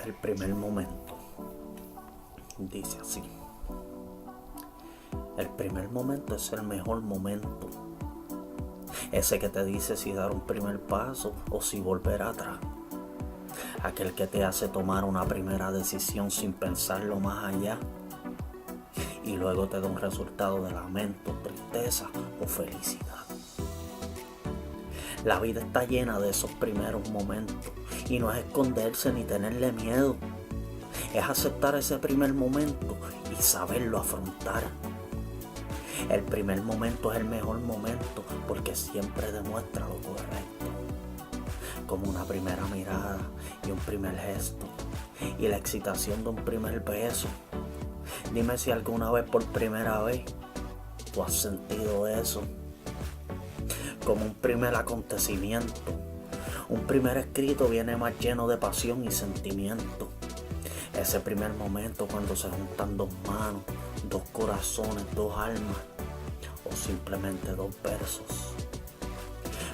El primer momento. Dice así. El primer momento es el mejor momento. Ese que te dice si dar un primer paso o si volver atrás. Aquel que te hace tomar una primera decisión sin pensarlo más allá. Y luego te da un resultado de lamento, tristeza o felicidad. La vida está llena de esos primeros momentos y no es esconderse ni tenerle miedo. Es aceptar ese primer momento y saberlo afrontar. El primer momento es el mejor momento porque siempre demuestra lo correcto. Como una primera mirada y un primer gesto y la excitación de un primer beso. Dime si alguna vez por primera vez tú has sentido eso. Como un primer acontecimiento. Un primer escrito viene más lleno de pasión y sentimiento. Ese primer momento cuando se juntan dos manos, dos corazones, dos almas o simplemente dos versos.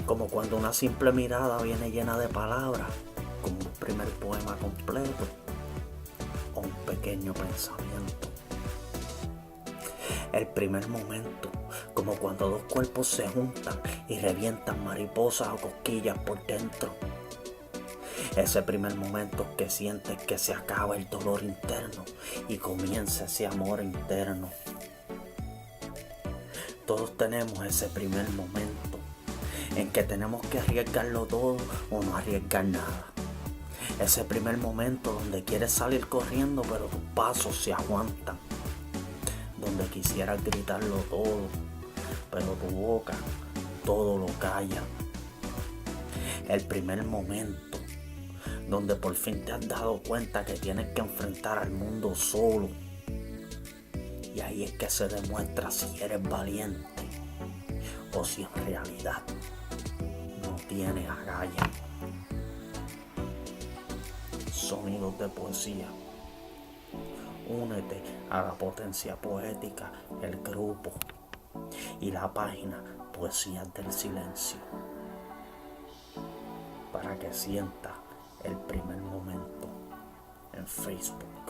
Como cuando una simple mirada viene llena de palabras, como un primer poema completo o un pequeño pensamiento. El primer momento, como cuando dos cuerpos se juntan y revientan mariposas o cosquillas por dentro. Ese primer momento que sientes que se acaba el dolor interno y comienza ese amor interno. Todos tenemos ese primer momento en que tenemos que arriesgarlo todo o no arriesgar nada. Ese primer momento donde quieres salir corriendo pero tus pasos se aguantan. Donde quisieras gritarlo todo, pero tu boca todo lo calla. El primer momento donde por fin te has dado cuenta que tienes que enfrentar al mundo solo. Y ahí es que se demuestra si eres valiente o si en realidad no tienes agallas. Sonidos de poesía. Únete a la potencia poética, el grupo y la página Poesías del Silencio para que sientas el primer momento en Facebook.